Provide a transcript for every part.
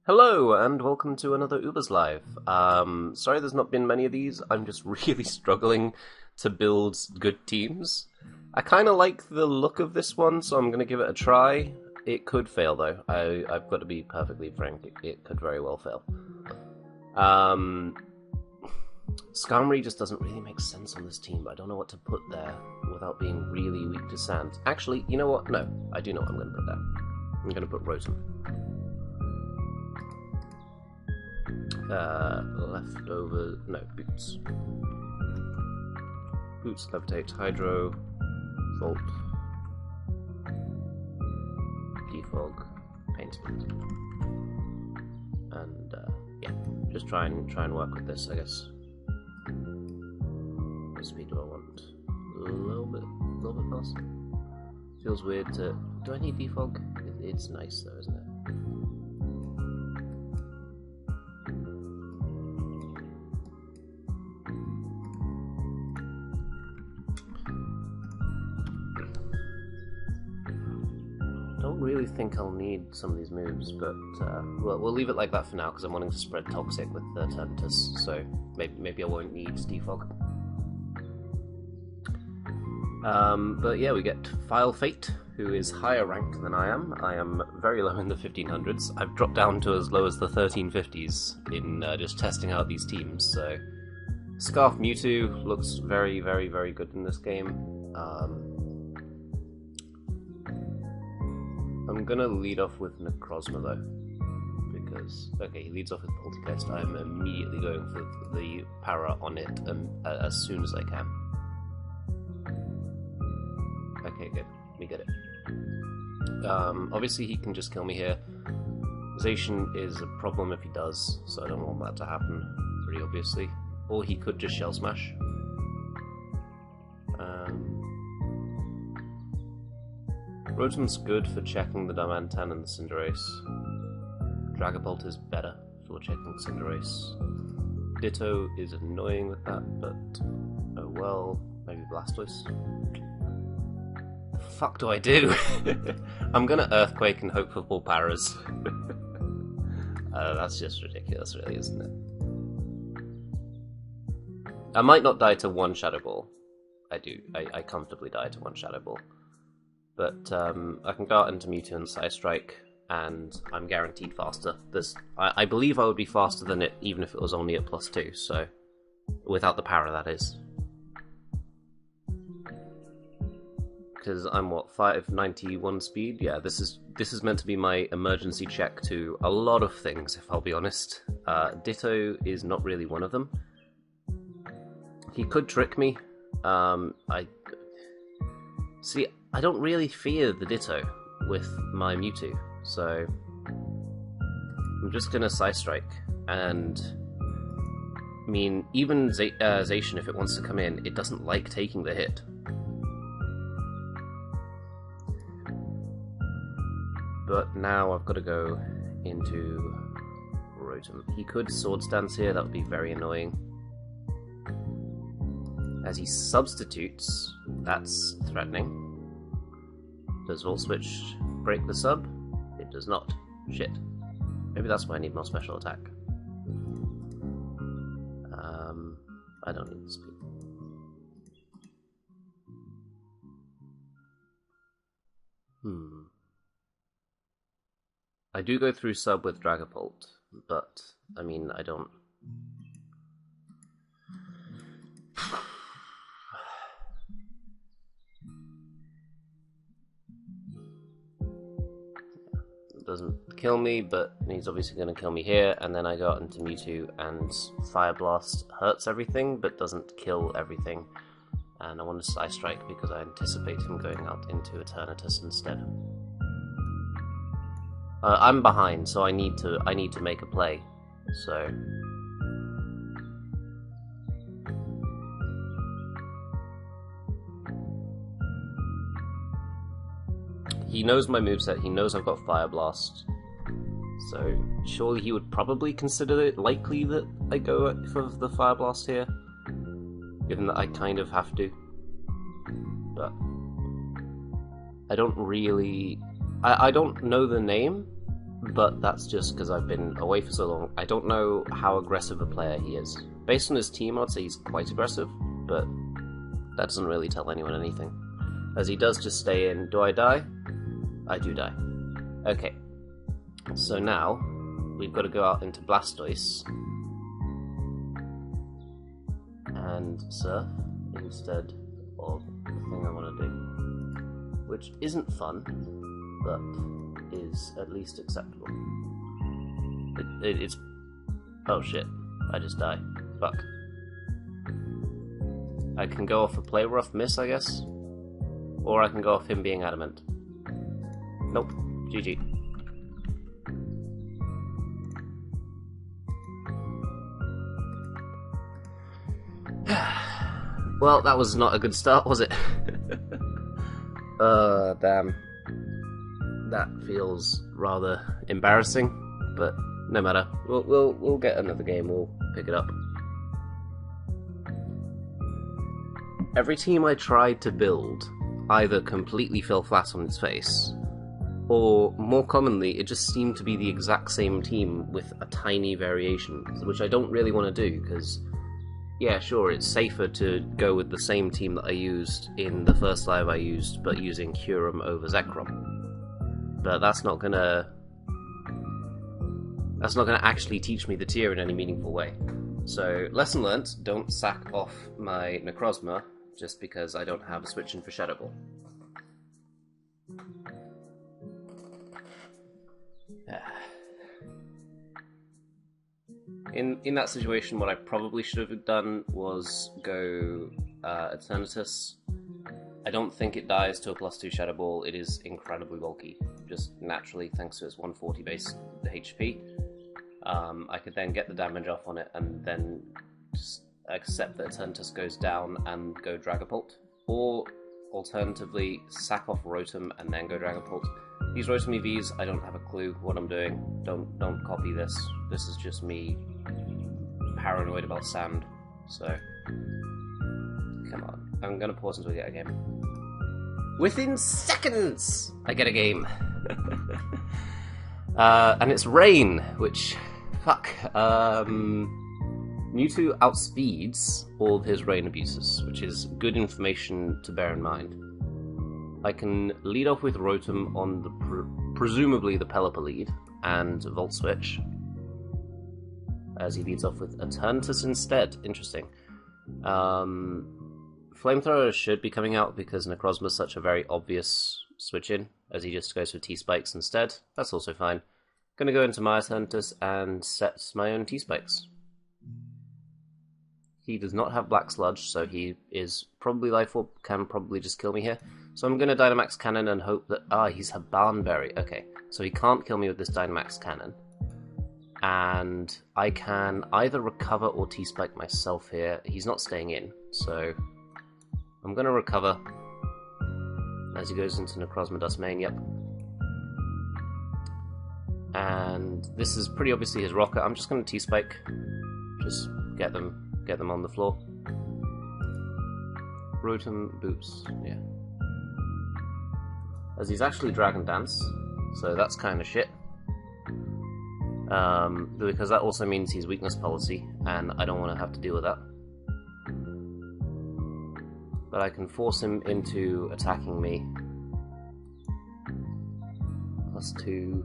Hello, and welcome to another Ubers Live. Sorry there's not been many of these. I'm just really struggling to build good teams. I kind of like the look of this one, so I'm going to give it a try. It could fail, though. I've got to be perfectly frank. It could very well fail. Skarmory just doesn't really make sense on this team, but I don't know what to put there without being really weak to sand. Actually, you know what? No, I do know what I'm going to put there. I'm going to put Rotom. Leftover... no, Boots. Boots, Levitate, Hydro, Volt, Defog, Pain Split. And, yeah, just try and work with this, I guess. What speed do I want? A little bit faster. Feels weird to... do I need Defog? It's nice though, isn't it? Really think I'll need some of these moves, but we'll leave it like that for now because I'm wanting to spread Toxic with the Turnitus, so maybe I won't need Defog. But yeah, we get File Fate, who is higher ranked than I am. I am very low in the 1500s. I've dropped down to as low as the 1350s in just testing out these teams, so Scarf Mewtwo looks very, very, very good in this game. I'm gonna lead off with Necrozma though, because, okay, he leads off with Poltergeist. I'm immediately going for the para on it as soon as I can. Okay, good, we get it. Obviously he can just kill me here. Zacian is a problem if he does, so I don't want that to happen, pretty obviously. Or he could just Shell Smash. Rotom's good for checking the Dimantan and the Cinderace. Dragapult is better for checking the Cinderace. Ditto is annoying with that, but oh well, maybe Blastoise. The fuck do I do? I'm gonna Earthquake and hope for full paras. That's just ridiculous, really, isn't it? I might not die to one Shadow Ball. I comfortably die to one Shadow Ball. But I can go out into Mewtwo and Side Strike, and I'm guaranteed faster. I believe I would be faster than it, even if it was only at +2, so... without the para, that is. Because I'm, what, 591 speed? Yeah, this is meant to be my emergency check to a lot of things, if I'll be honest. Ditto is not really one of them. He could trick me. See, I don't really fear the Ditto with my Mewtwo, so I'm just gonna Side Strike, and I mean, even Zacian, if it wants to come in, it doesn't like taking the hit. But now I've got to go into Rotom. He could Sword Stance here, that would be very annoying. As he substitutes, that's threatening. Does Volt Switch break the sub? It does not. Shit. Maybe that's why I need more special attack. I don't need the speed. I do go through sub with Dragapult, but, I mean, I don't... doesn't kill me, but he's obviously going to kill me here, and then I go out into Mewtwo, and Fire Blast hurts everything, but doesn't kill everything. And I want to Side Strike because I anticipate him going out into Eternatus instead. I'm behind, so I need to make a play. So he knows my moveset, he knows I've got Fire Blast, so surely he would probably consider it likely that I go for the Fire Blast here, given that I kind of have to. But I don't really... I don't know the name but that's just because I've been away for so long. I don't know how aggressive a player he is. Based on his team, I'd say he's quite aggressive, but that doesn't really tell anyone anything. As he does just stay in. Do I die? I do die. Okay. So now, we've got to go out into Blastoise and surf instead of the thing I want to do. Which isn't fun, but is at least acceptable. It's... Oh shit, I just died. Fuck. I can go off a play rough miss, I guess? Or I can go off him being adamant. Nope, GG. Well, that was not a good start, was it? Damn. That feels rather embarrassing, but no matter. We'll get another game. We'll pick it up. Every team I tried to build either completely fell flat on its face, or more commonly, it just seemed to be the exact same team with a tiny variation, which I don't really want to do because. Yeah, sure, it's safer to go with the same team that I used in the first live I used, but using Curum over Zekrom. But that's not gonna actually teach me the tier in any meaningful way. So, lesson learnt, don't sack off my Necrozma just because I don't have a switch in for Shadow Ball. In that situation, what I probably should have done was go Eternatus. I don't think it dies to a +2 Shadow Ball. It is incredibly bulky, just naturally, thanks to its 140 base HP. I could then get the damage off on it and then just accept that Eternatus goes down and go Dragapult. Or, alternatively, sack off Rotom and then go Dragapult. These Rotom EVs, I don't have a clue what I'm doing. Don't copy this. This is just me paranoid about sand. So, come on. I'm gonna pause until we get a game. Within seconds, I get a game. And it's Rain, which, fuck. Mewtwo outspeeds all of his Rain abuses, which is good information to bear in mind. I can lead off with Rotom on the presumably the Pelipper lead, and Volt Switch, as he leads off with Eternatus instead. Interesting. Flamethrower should be coming out because Necrozma is such a very obvious switch in, as he just goes for T-Spikes instead. That's also fine. Gonna go into my Eternatus and set my own T-Spikes. He does not have Black Sludge, so he is probably Life Orb, can probably just kill me here. So I'm going to Dynamax Cannon and hope that... Ah, he's a Barnberry. Okay, so he can't kill me with this Dynamax Cannon. And I can either recover or T-Spike myself here. He's not staying in, so... I'm going to recover. As he goes into Necrozma Dust Main, yep. And this is pretty obviously his Rocket. I'm just going to T-Spike. Just get them on the floor. Rotom Boots, yeah. As he's actually Dragon Dance, so that's kind of shit. Because that also means he's Weakness Policy, and I don't want to have to deal with that. But I can force him into attacking me. +2.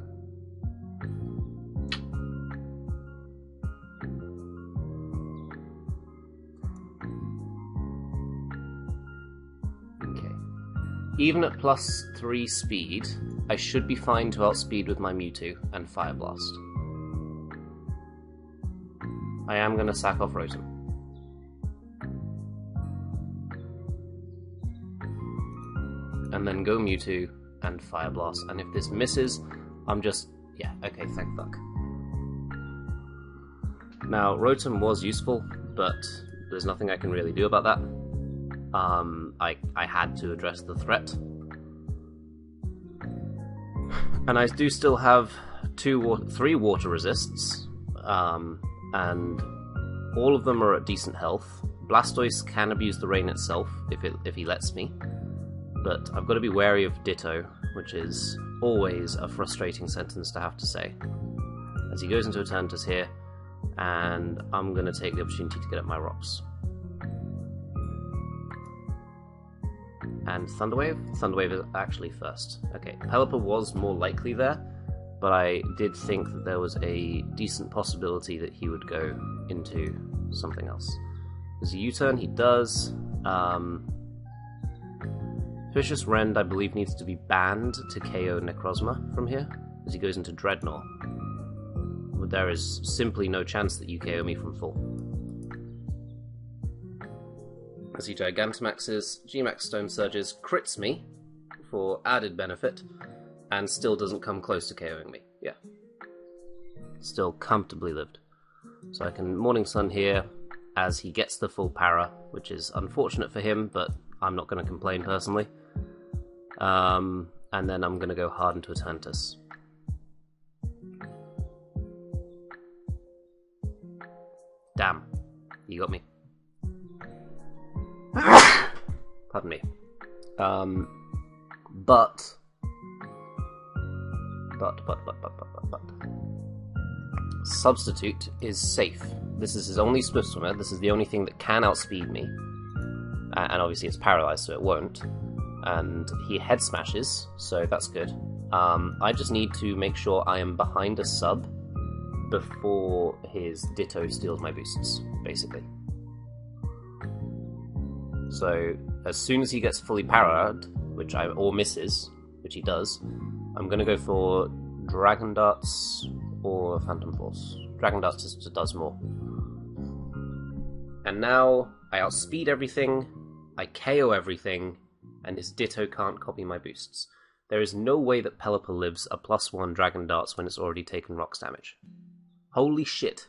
Even at +3 speed, I should be fine to outspeed with my Mewtwo and Fire Blast. I am going to sack off Rotom. And then go Mewtwo and Fire Blast. And if this misses, I'm just... yeah, okay, thank fuck. Now, Rotom was useful, but there's nothing I can really do about that. I had to address the threat. And I do still have 3 water resists, and all of them are at decent health. Blastoise can abuse the rain itself if he lets me, but I've got to be wary of Ditto, which is always a frustrating sentence to have to say. As he goes into Eternatus here, and I'm going to take the opportunity to get up my rocks. And Thunderwave? Thunderwave is actually first. Okay, Pelipper was more likely there, but I did think that there was a decent possibility that he would go into something else. There's a U-turn, he does. Vicious Rend, I believe, needs to be banned to KO Necrozma from here, as he goes into Dreadnought. But there is simply no chance that you KO me from full. As he Gigantamaxes, Gmax Stone Surges, crits me for added benefit, and still doesn't come close to KOing me. Yeah. Still comfortably lived. So I can Morning Sun here, as he gets the full para, which is unfortunate for him, but I'm not going to complain personally. And then I'm going to go hard into Eternatus. Damn. You got me. Pardon me. But. Substitute is safe. This is his only Swift Swimmer. This is the only thing that can outspeed me. And obviously it's paralyzed, so it won't. And he head smashes, so that's good. I just need to make sure I am behind a sub before his Ditto steals my boosts, basically. So as soon as he gets fully parried, or misses, which he does, I'm going to go for Dragon Darts or Phantom Force. Dragon Darts just does more. And now I outspeed everything, I KO everything, and his Ditto can't copy my boosts. There is no way that Pelipper lives a +1 Dragon Darts when it's already taken rocks damage. Holy shit.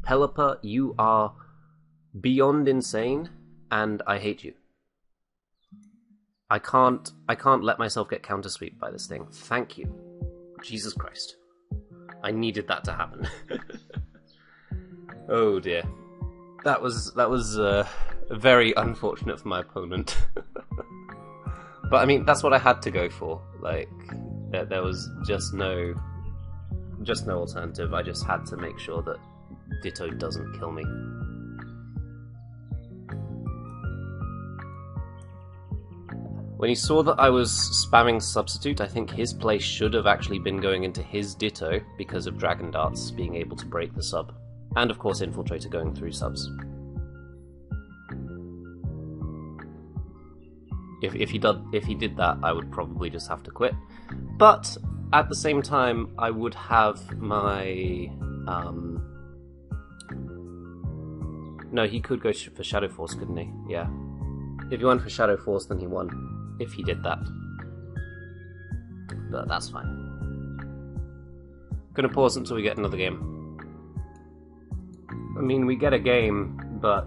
Pelipper, you are beyond insane, and I hate you. I can't let myself get counter sweep by this thing. Thank you. Jesus Christ. I needed that to happen. Oh dear. That was very unfortunate for my opponent. But I mean, that's what I had to go for. Like, there was just no alternative. I just had to make sure that Ditto doesn't kill me. When he saw that I was spamming Substitute, I think his play should have actually been going into his Ditto because of Dragon Darts being able to break the sub. And of course Infiltrator going through subs. If he did that, I would probably just have to quit. But at the same time, I would have my... No, he could go for Shadow Force, couldn't he? Yeah. If he went for Shadow Force, then he won. If he did that. But that's fine. Gonna pause until we get another game. I mean, we get a game, but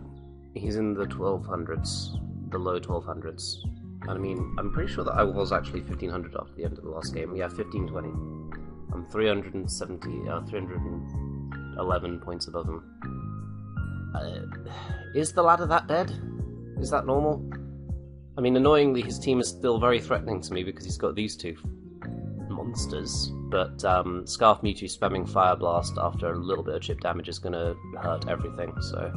he's in the 1200s. The low 1200s. I mean, I'm pretty sure that I was actually 1500 after the end of the last game. Yeah, 1520. I'm 311 points above him. Is the ladder that dead? Is that normal? I mean, annoyingly, his team is still very threatening to me because he's got these two monsters. But Scarf Mewtwo spamming Fire Blast after a little bit of chip damage is going to hurt everything, so...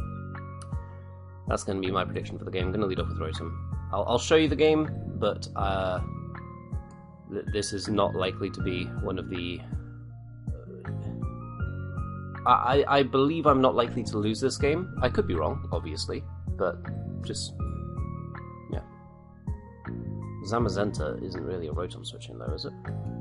That's going to be my prediction for the game. I'm going to lead off with Rotom. I'll show you the game, but this is not likely to be one of the... I believe I'm not likely to lose this game. I could be wrong, obviously, but just... yeah. Zamazenta isn't really a Rotom switching though, is it?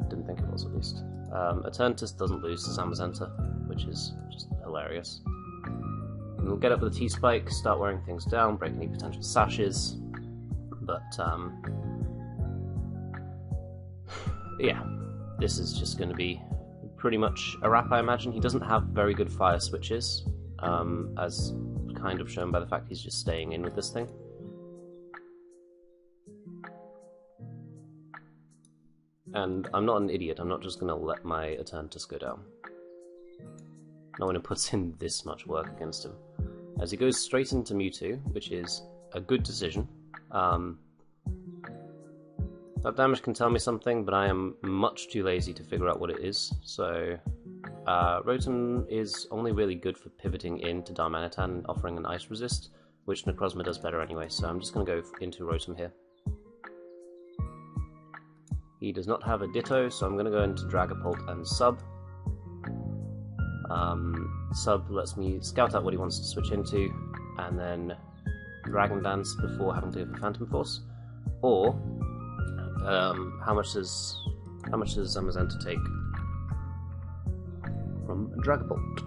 Didn't think it was, at least. Eternatus doesn't lose to Zamazenta, which is just hilarious. And we'll get up with a T-Spike, start wearing things down, break any potential sashes, but yeah, this is just going to be pretty much a wrap, I imagine. He doesn't have very good fire switches, as kind of shown by the fact he's just staying in with this thing. And I'm not an idiot, I'm not just going to let my Eternatus go down. Not when it puts in this much work against him. As he goes straight into Mewtwo, which is a good decision. That damage can tell me something, but I am much too lazy to figure out what it is, so Rotom is only really good for pivoting into Darmanitan and offering an Ice Resist, which Necrozma does better anyway, so I'm just going to go into Rotom here. He does not have a Ditto, so I'm going to go into Dragapult and Sub. Sub lets me scout out what he wants to switch into, and then Dragon Dance before having to go for Phantom Force. Or, how much does Zamazenta take from Dragapult?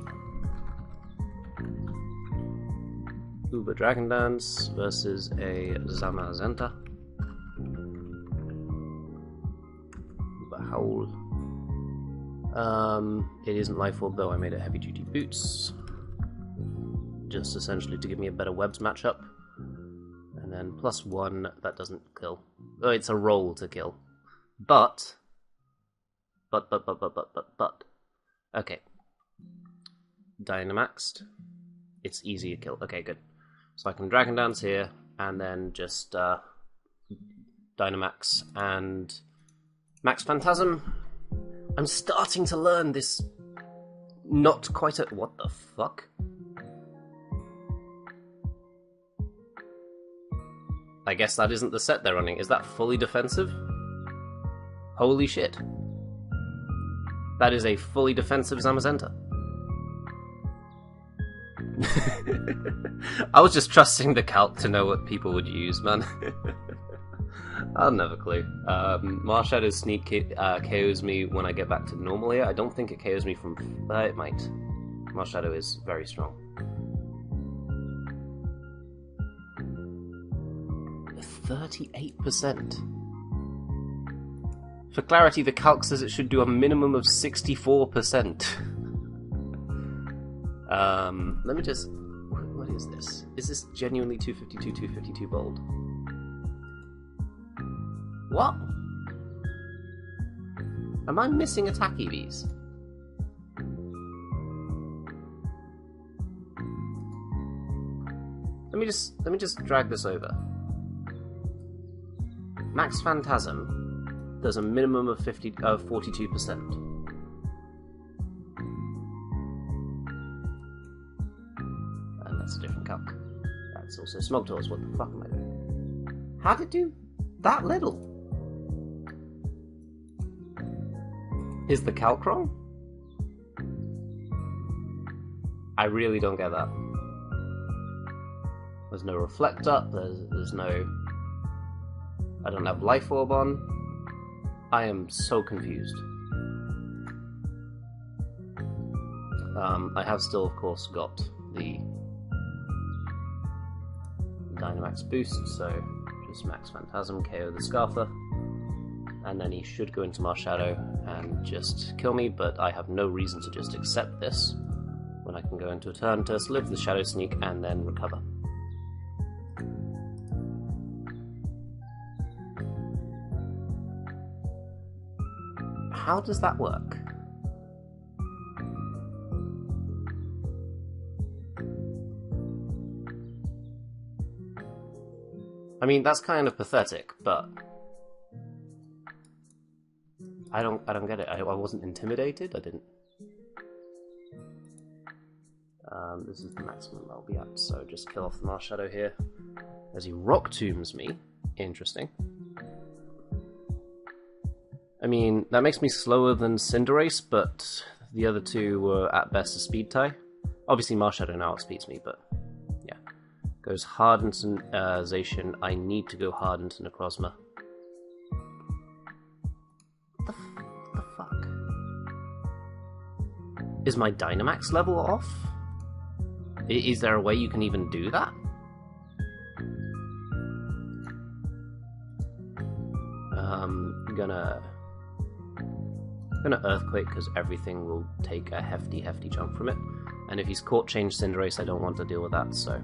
Uber Dragon Dance versus a Zamazenta. Uber Howl. It isn't Life Orb though, I made it Heavy Duty Boots. Just essentially to give me a better webs matchup. And then +1, that doesn't kill. Oh, it's a roll to kill. But. Okay. Dynamaxed. It's easy to kill. Okay, good. So I can Dragon Dance here, and then just Dynamax and Max Phantasm. I'm starting to learn this not quite a... What the fuck? I guess that isn't the set they're running. Is that fully defensive? Holy shit. That is a fully defensive Zamazenta. I was just trusting the calc to know what people would use, man. I'll never clue. Marshadow's Sneak KOs me when I get back to normal here. I don't think it KOs me from... it might. Marshadow is very strong. 38%. For clarity, the calc says it should do a minimum of 64%. Let me just... What is this? Is this genuinely 252 bold? What? Am I missing attack EVs? Let me just drag this over. Max Phantasm does a minimum of 42%. And that's a different calc. That's also Smogtors. What the fuck am I doing? How did it do that little? Is the calc wrong? I really don't get that. There's no Reflect Up, there's no... I don't have Life Orb on. I am so confused. I have still, of course, got the Dynamax boost, so just Max Phantasm, KO the Scarfer, and then he should go into Marshadow and just kill me, but I have no reason to just accept this when I can go into a turn to live the Shadow Sneak and then recover. How does that work? I mean, that's kind of pathetic, but I don't get it. I wasn't intimidated. I didn't. This is the maximum I'll be at, so just kill off the Marshadow here as he Rock Tombs me. Interesting. I mean, that makes me slower than Cinderace, but the other two were at best a speed tie. Obviously Marshadow now outspeeds me, but yeah. Goes hard into Zacian. I need to go hard into Necrozma. What the fuck? Is my Dynamax level off? Is there a way you can even do that? Gonna Earthquake because everything will take a hefty chunk from it, and if he's Court Change Cinderace, I don't want to deal with that. So,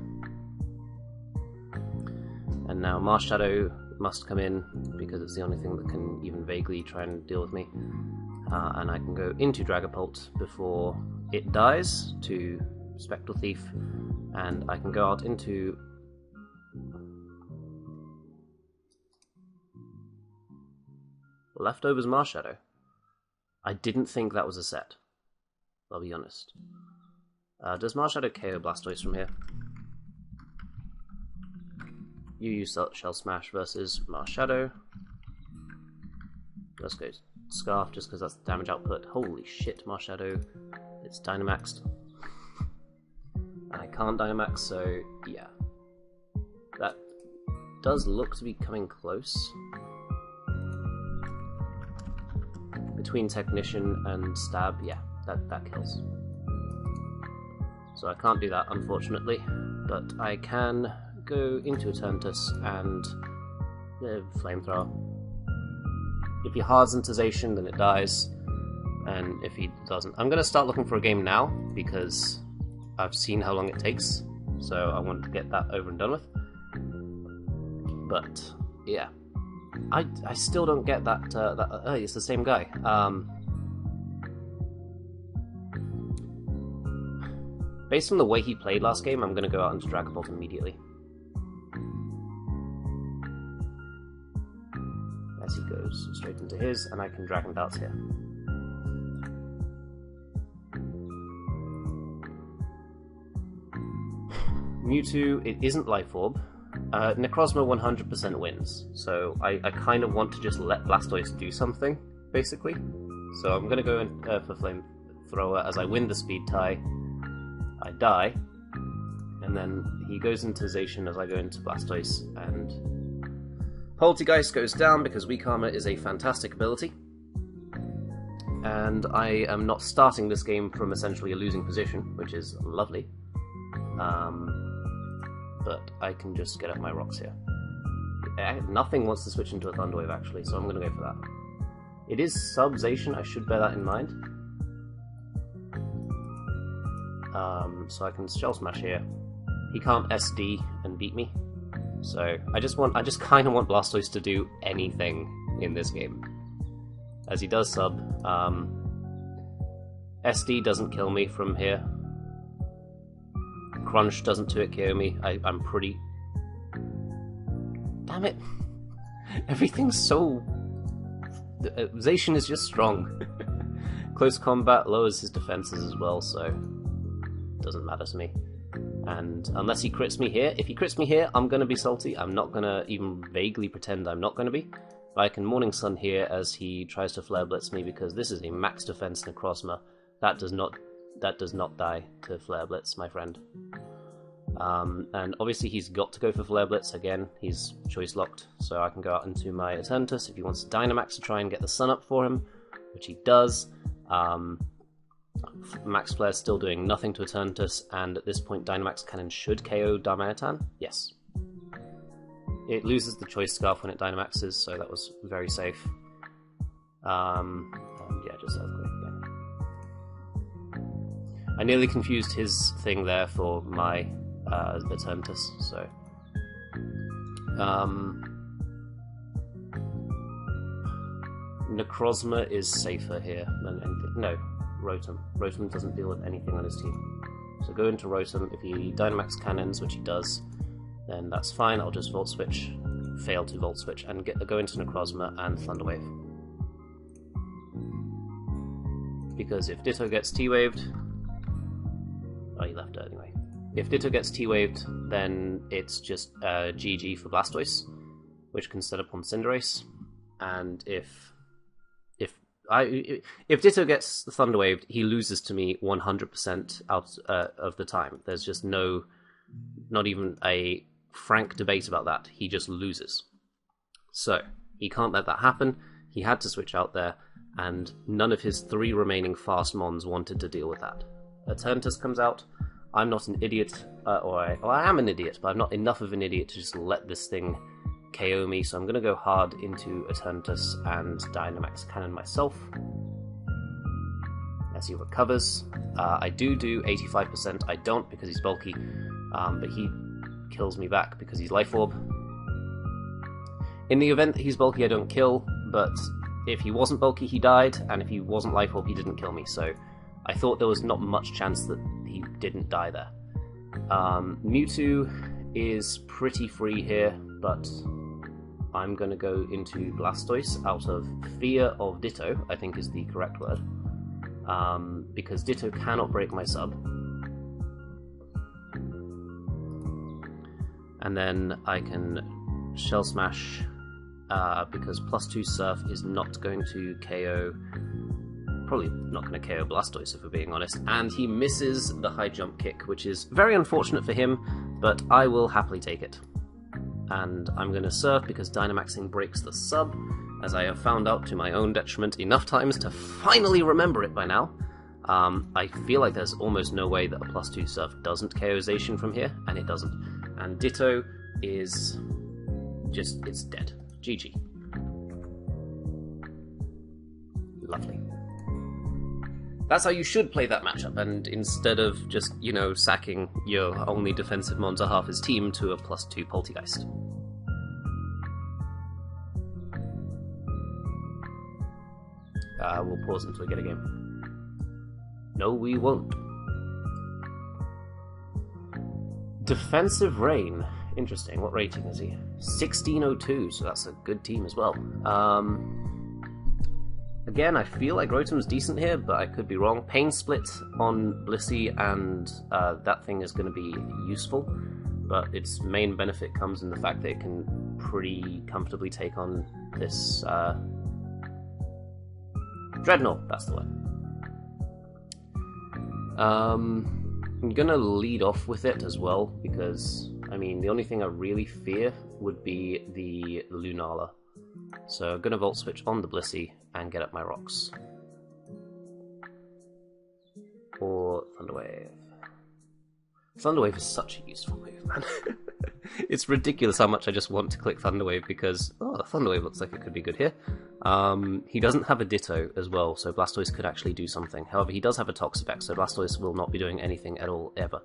and now Marshadow must come in because it's the only thing that can even vaguely try and deal with me, and I can go into Dragapult before it dies to Spectral Thief, and I can go out into Leftovers Marshadow. I didn't think that was a set. I'll be honest. Does Marshadow KO Blastoise from here? You use Shell Smash versus Marshadow. Let's go Scarf just because that's the damage output. Holy shit, Marshadow. It's Dynamaxed. And I can't Dynamax, so yeah. That does look to be coming close. Between Technician and Stab, yeah, that kills. So I can't do that, unfortunately, but I can go into Eternatus and Flamethrower. If he hards into Zacian, then it dies, and if he doesn't... I'm going to start looking for a game now, because I've seen how long it takes, so I want to get that over and done with. But, yeah. I still don't get that, it's the same guy. Based on the way he played last game, I'm going to go out into Dragon Bolt immediately. As he goes straight into his, and I can Dragon Dance here. Mewtwo, it isn't Life Orb. Necrozma 100% wins, so I kind of want to just let Blastoise do something, basically. So I'm going to go in for Flamethrower as I win the speed tie. I die, and then he goes into Zacian as I go into Blastoise, and Poltergeist goes down because Weak Armor is a fantastic ability. And I am not starting this game from essentially a losing position, which is lovely. But I can just get up my rocks here. Nothing wants to switch into a Thunder Wave, actually, so I'm going to go for that. It is sub-Zacian, I should bear that in mind. So I can Shell Smash here. He can't SD and beat me. So I just kind of want Blastoise to do anything in this game. As he does sub, SD doesn't kill me from here. Crunch doesn't 2-hit KO me. I'm pretty... Damn it! Everything's so... Zacian is just strong. Close combat lowers his defenses as well, so... doesn't matter to me. And unless he crits me here, if he crits me here, I'm gonna be salty. I'm not gonna even vaguely pretend I'm not gonna be. But I can Morning Sun here as he tries to Flare Blitz me because this is a max defense Necrozma. That does not die to Flare Blitz, my friend. And obviously he's got to go for Flare Blitz again. He's choice locked, so I can go out into my Eternatus if he wants to Dynamax to try and get the sun up for him, which he does. Max Flare still doing nothing to Eternatus, and at this point Dynamax Cannon should KO Darmanitan. Yes. It loses the Choice Scarf when it Dynamaxes, so that was very safe. And yeah, just Earthquake again. I nearly confused his thing there for my Eternatus, so... Necrozma is safer here than anything. No, Rotom. Rotom doesn't deal with anything on his team. So go into Rotom. If he Dynamax Cannons, which he does, then that's fine. I'll just Volt Switch, fail to Volt Switch, and go into Necrozma and Thunder Wave. Because if Ditto gets T-Waved... Oh, he left it anyway. If Ditto gets T-Waved, then it's just GG for Blastoise, which can set up on Cinderace. And if Ditto gets Thunder Waved, he loses to me 100% out of the time. There's just not even a frank debate about that. He just loses. So, he can't let that happen. He had to switch out there, and none of his 3 remaining fast Mons wanted to deal with that. Eternatus comes out. I'm not an idiot, I am an idiot, but I'm not enough of an idiot to just let this thing KO me, so I'm going to go hard into Eternatus and Dynamax Cannon myself. As he recovers. I do 85%, I don't because he's bulky, but he kills me back because he's Life Orb. In the event that he's bulky, I don't kill, but if he wasn't bulky, he died, and if he wasn't Life Orb, he didn't kill me, so I thought there was not much chance that he didn't die there. Mewtwo is pretty free here, but I'm going to go into Blastoise out of fear of Ditto, I think is the correct word. Because Ditto cannot break my sub. And then I can Shell Smash, because +2 Surf is not going to KO, probably not going to KO Blastoise if we're being honest, and he misses the high jump kick, which is very unfortunate for him, but I will happily take it. And I'm going to Surf because Dynamaxing breaks the sub, as I have found out to my own detriment enough times to finally remember it by now. I feel like there's almost no way that a +2 Surf doesn't KO Zacian from here, and it doesn't. And Ditto is just, it's dead. GG. Lovely. That's how you should play that matchup, and instead of just, you know, sacking your only defensive mon to half his team to a +2 Poltegeist. We'll pause until we get a game. No, we won't. Defensive Rain. Interesting. What rating is he? 1602, so that's a good team as well. Again, I feel like Rotom's decent here, but I could be wrong. Pain Split on Blissey, and that thing is going to be useful, but its main benefit comes in the fact that it can pretty comfortably take on this Dreadnought, that's the one. I'm gonna lead off with it as well, because, I mean, the only thing I really fear would be the Lunala. So I'm gonna Volt Switch on the Blissey and get up my rocks. Or Thunderwave. Thunderwave is such a useful move, man. It's ridiculous how much I just want to click Thunderwave because, oh, the Thunderwave looks like it could be good here. He doesn't have a Ditto as well, so Blastoise could actually do something. However, he does have a Toxapex, so Blastoise will not be doing anything at all, ever.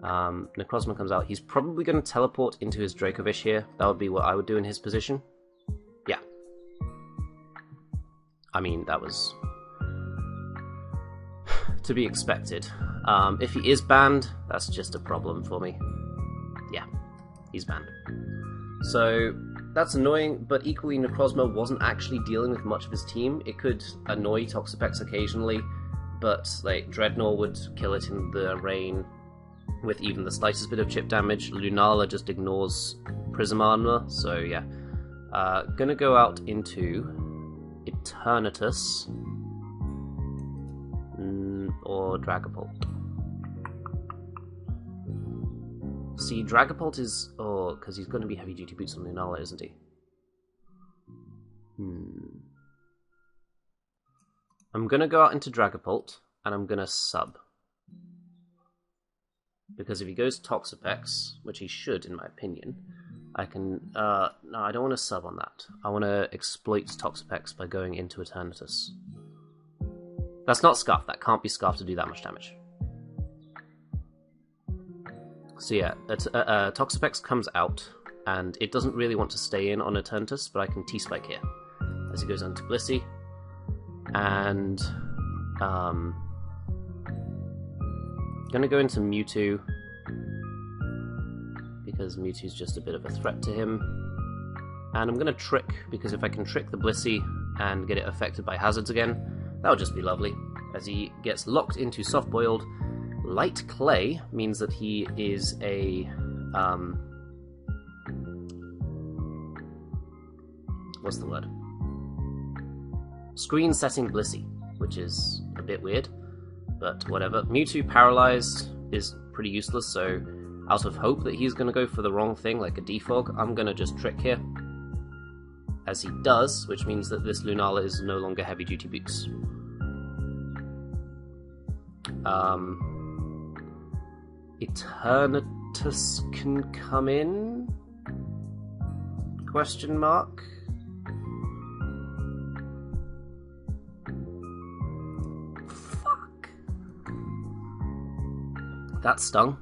Necrozma comes out. He's probably going to teleport into his Dracovish here. That would be what I would do in his position. Yeah. I mean, that was to be expected. If he is banned, that's just a problem for me. Yeah, he's banned. So that's annoying, but equally Necrozma wasn't actually dealing with much of his team. It could annoy Toxapex occasionally, but like Dreadnought would kill it in the rain with even the slightest bit of chip damage. Lunala just ignores Prism Armor, so yeah. Gonna go out into Eternatus or Dragapult. See, Dragapult is... oh, because he's going to be Heavy Duty Boots on Lunala, isn't he? I'm going to go out into Dragapult, and I'm going to sub. Because if he goes Toxapex, which he should, in my opinion, I can... no, I don't want to sub on that. I want to exploit Toxapex by going into Eternatus. That's not Scarf. That can't be Scarf to do that much damage. So yeah, Toxapex comes out, and it doesn't really want to stay in on Eternatus, but I can T-Spike here. As he goes on to Blissey, and gonna go into Mewtwo, because Mewtwo's just a bit of a threat to him. And I'm gonna Trick, because if I can trick the Blissey and get it affected by hazards again, that would just be lovely. As he gets locked into Soft Boiled, Light Clay means that he is a what's the word? Screen setting Blissey, which is a bit weird, but whatever. Mewtwo paralyzed is pretty useless, so out of hope that he's going to go for the wrong thing, like a Defog, I'm going to just Trick here. As he does, which means that this Lunala is no longer Heavy Duty Boots. Eternatus can come in? Question mark? Fuck. That stung.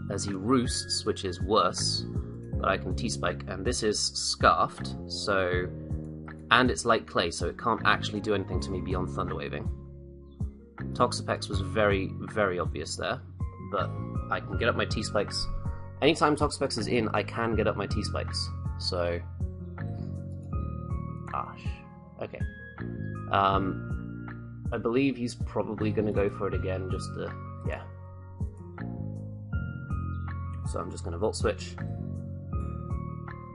As he roosts, which is worse, but I can T-Spike, and this is Scarfed, so... and it's Light Clay, so it can't actually do anything to me beyond Thunder Waving. Toxapex was very, very obvious there, but I can get up my T-Spikes. Anytime Toxapex is in, I can get up my T-Spikes. so... Gosh. Okay. I believe he's probably going to go for it again, just to... yeah. So I'm just going to Volt Switch.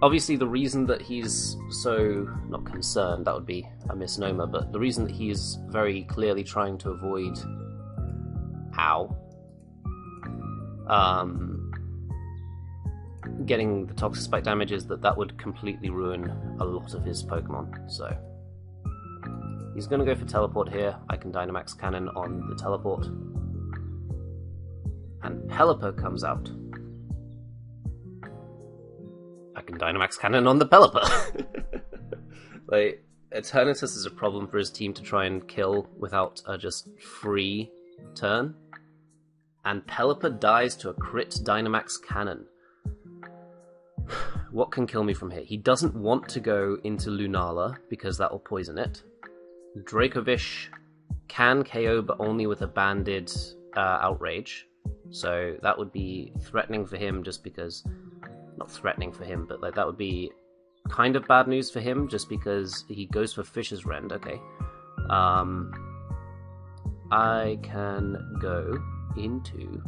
Obviously the reason that he's so... not concerned, that would be a misnomer, but the reason that he is very clearly trying to avoid... ow. Getting the Toxic Spike damage is that would completely ruin a lot of his Pokemon, so... he's going to go for Teleport here. I can Dynamax Cannon on the Teleport. And Pelipper comes out. I can Dynamax Cannon on the Pelipper! Like, Eternatus is a problem for his team to try and kill without a just free turn. And Pelipper dies to a crit Dynamax Cannon. What can kill me from here? He doesn't want to go into Lunala, because that will poison it. Dracovish can KO, but only with a banded Outrage. So that would be threatening for him, just because... not threatening for him, but like that would be kind of bad news for him, just because he goes for Fish's Rend. Okay. I can go into...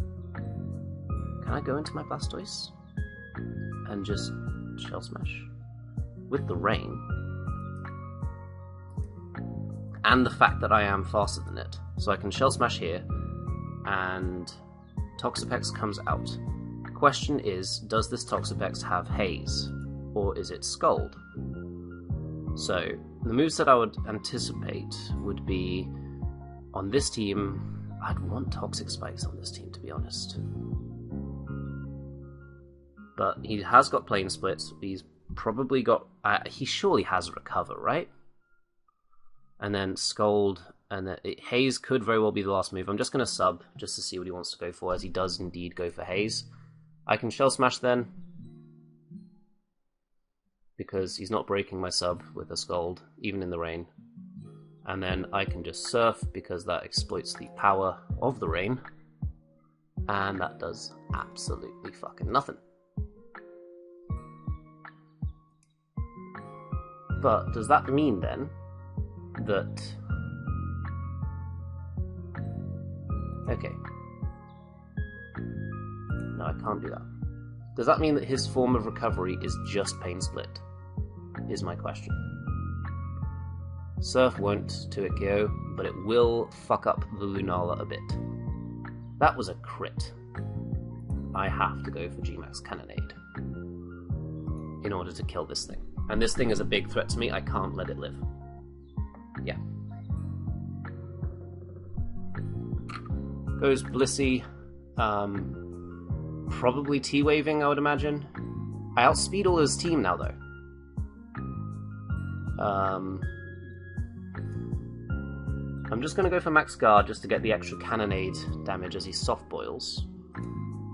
can I go into my Blastoise? And just Shell Smash? With the Rain. And the fact that I am faster than it. So I can Shell Smash here, and Toxapex comes out. Question is, does this Toxapex have Haze? Or is it Scald? So, the moves that I would anticipate would be, on this team, I'd want Toxic Spikes on this team, to be honest. But he has got Plane Splits, he's probably got... he surely has Recover, right? And then Scald, and then Haze could very well be the last move. I'm just going to sub, just to see what he wants to go for, as he does indeed go for Haze. I can Shell Smash then, because he's not breaking my sub with a Scald, even in the rain. And then I can just Surf, because that exploits the power of the rain. And that does absolutely fucking nothing. But does that mean then that... okay. No, I can't do that. Does that mean that his form of recovery is just Pain Split? Is my question. Surf won't 2-hit KO, but it will fuck up the Lunala a bit. That was a crit. I have to go for G-Max Cannonade in order to kill this thing. And this thing is a big threat to me, I can't let it live. Yeah. Goes Blissey. Probably T-Waving, I would imagine. I outspeed all his team now, though. I'm just going to go for Max Guard just to get the extra Cannonade damage as he soft boils.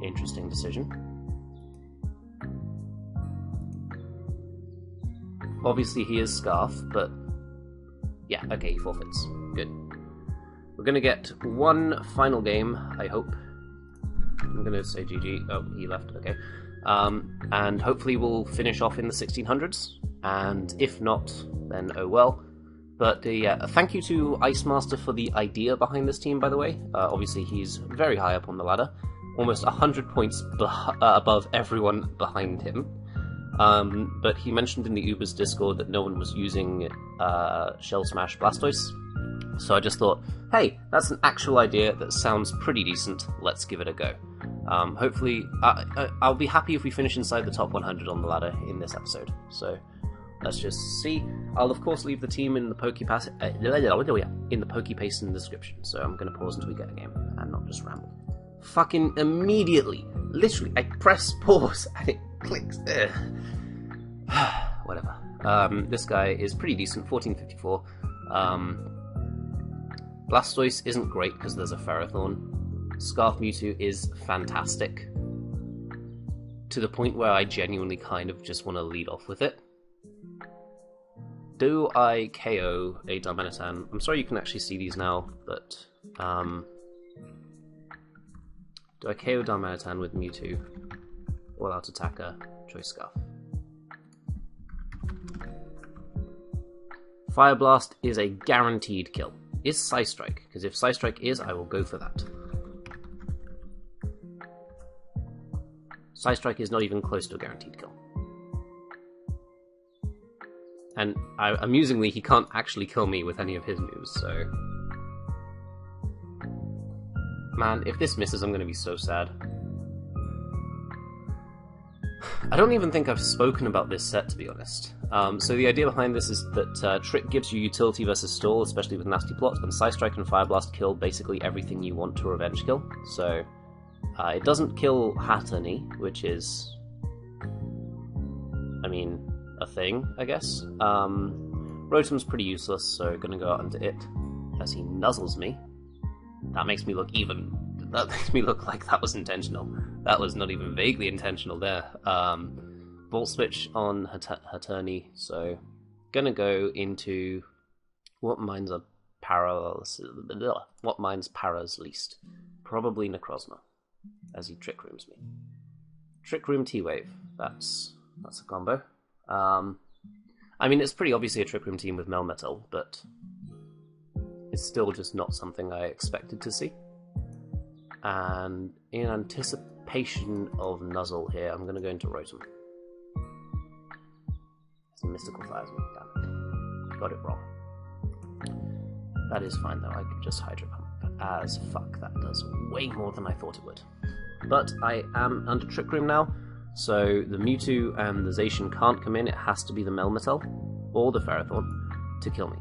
Interesting decision. Obviously he is Scarf, but... yeah, okay, he forfeits. Good. We're going to get one final game, I hope. I'm going to say GG. Oh, he left, okay. And hopefully we'll finish off in the 1600s, and if not, then oh well. But yeah, thank you to Ice Master for the idea behind this team, by the way. Obviously he's very high up on the ladder, almost 100 points above everyone behind him. But he mentioned in the Uber's Discord that no one was using Shell Smash Blastoise. So I just thought, hey, that's an actual idea that sounds pretty decent, let's give it a go. Hopefully, I'll be happy if we finish inside the top 100 on the ladder in this episode. So let's just see. I'll of course leave the team in the Pokepaste in the description. So I'm going to pause until we get a game and not just ramble. Fucking immediately, literally, I press pause and it clicks. Whatever. This guy is pretty decent, 1454. Blastoise isn't great because there's a Ferrothorn. Scarf Mewtwo is fantastic, to the point where I genuinely kind of just want to lead off with it. Do I KO a Darmanitan? I'm sorry you can actually see these now, but do I KO Darmanitan with Mewtwo or out attacker Choice Scarf? Fire Blast is a guaranteed kill. Is Psy Strike? Because if Psy Strike is, I will go for that. Psy Strike is not even close to a guaranteed kill. And amusingly, he can't actually kill me with any of his moves, so... Man, if this misses, I'm going to be so sad. I don't even think I've spoken about this set, to be honest. So the idea behind this is that Trick gives you utility versus stall, especially with nasty plots, and Psy Strike and Fire Blast kill basically everything you want to revenge kill. So it doesn't kill Hatterny, which is, I mean, a thing, I guess. Rotom's pretty useless, so gonna go out into it as he nuzzles me. That makes me look like that was intentional. That was not even vaguely intentional there. Volt Switch on Hatterny, so gonna go into what mines are paras least. Probably Necrozma, as he Trick Rooms me. Trick Room T-Wave, that's a combo. I mean, it's pretty obviously a Trick Room team with Melmetal, but it's still just not something I expected to see. And in anticipation of Nuzzle here, I'm going to go into Rotom. It's a Mystical Fires me, damn it. Got it wrong. That is fine though, I could just Hydro Pump. As fuck, that does way more than I thought it would. But I am under Trick Room now, so the Mewtwo and the Zacian can't come in, it has to be the Melmetal or the Ferrothorn to kill me.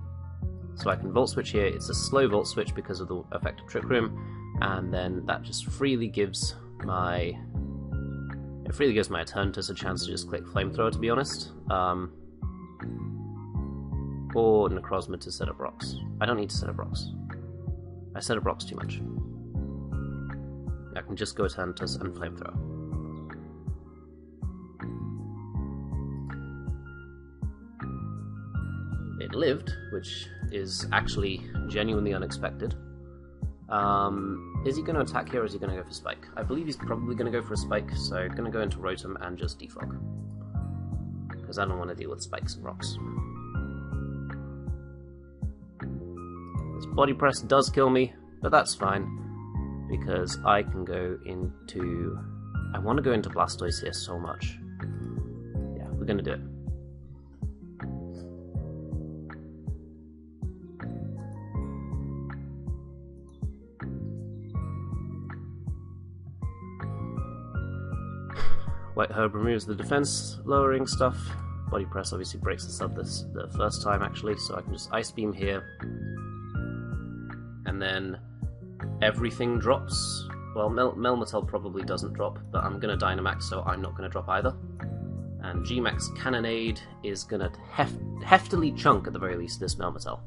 So I can Volt Switch here, it's a slow Volt Switch because of the effect of Trick Room, and then that just freely gives my Eternatus a chance to just click Flamethrower, to be honest. Or Necrozma to set up rocks. I don't need to set up rocks. I set up rocks too much. I can just go Eternatus and Flamethrower. It lived, which is actually genuinely unexpected. Is he going to attack here or is he going to go for Spike? I believe he's probably going to go for a Spike, so I'm going to go into Rotom and just defog. Because I don't want to deal with spikes and rocks. This Body Press does kill me, but that's fine. Because I can go into... I want to go into Blastoise here so much. Yeah, we're going to do it. White Herb removes the defense lowering stuff. Body Press obviously breaks this up the first time actually, so I can just Ice Beam here. And then everything drops. Well, Melmetal probably doesn't drop, but I'm going to Dynamax, so I'm not going to drop either. And G-Max Cannonade is going to heftily chunk, at the very least, this Melmetal.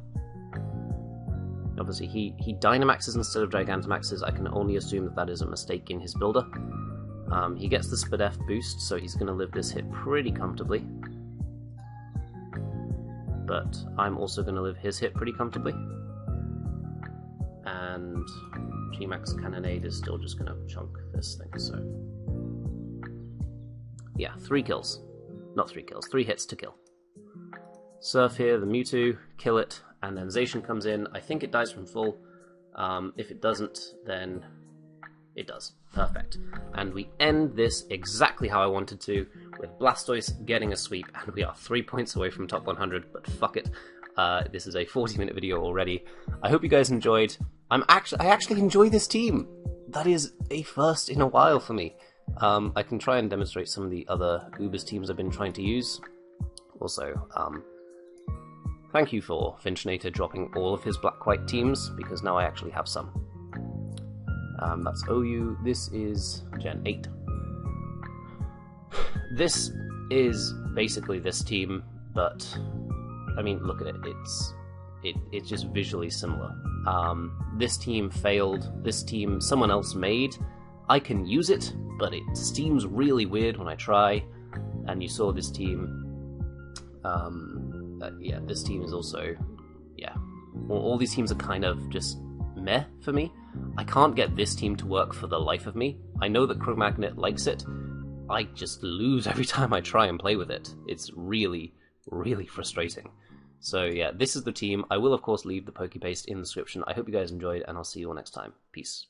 Obviously, he Dynamaxes instead of Gigantamaxes. I can only assume that that is a mistake in his builder. He gets the Spadef boost, so he's going to live this hit pretty comfortably. But I'm also going to live his hit pretty comfortably. And G-Max Cannonade is still just going to chunk this thing, so... Yeah, 3 kills. Not 3 kills, 3 hits to kill. Surf here, the Mewtwo, kill it, and then Zacian comes in. I think it dies from full. If it doesn't, then it does. Perfect. And we end this exactly how I wanted to, with Blastoise getting a sweep, and we are 3 points away from top 100, but fuck it. This is a 40-minute video already. I hope you guys enjoyed. I actually enjoy this team. That is a first in a while for me. I can try and demonstrate some of the other Ubers teams I've been trying to use. Also, thank you for Finchnator dropping all of his black-white teams, because now I actually have some. That's OU. This is Gen 8. This is basically this team, but I mean, look at it. It's just visually similar. This team failed. This team someone else made. I can use it, but it seems really weird when I try. And you saw this team. Yeah, this team is also, yeah. All these teams are kind of just meh for me. I can't get this team to work for the life of me. I know that Cro-Magnet likes it. I just lose every time I try and play with it. It's really, really frustrating. So yeah, this is the team. I will of course leave the Pokepaste in the description. I hope you guys enjoyed, and I'll see you all next time. Peace.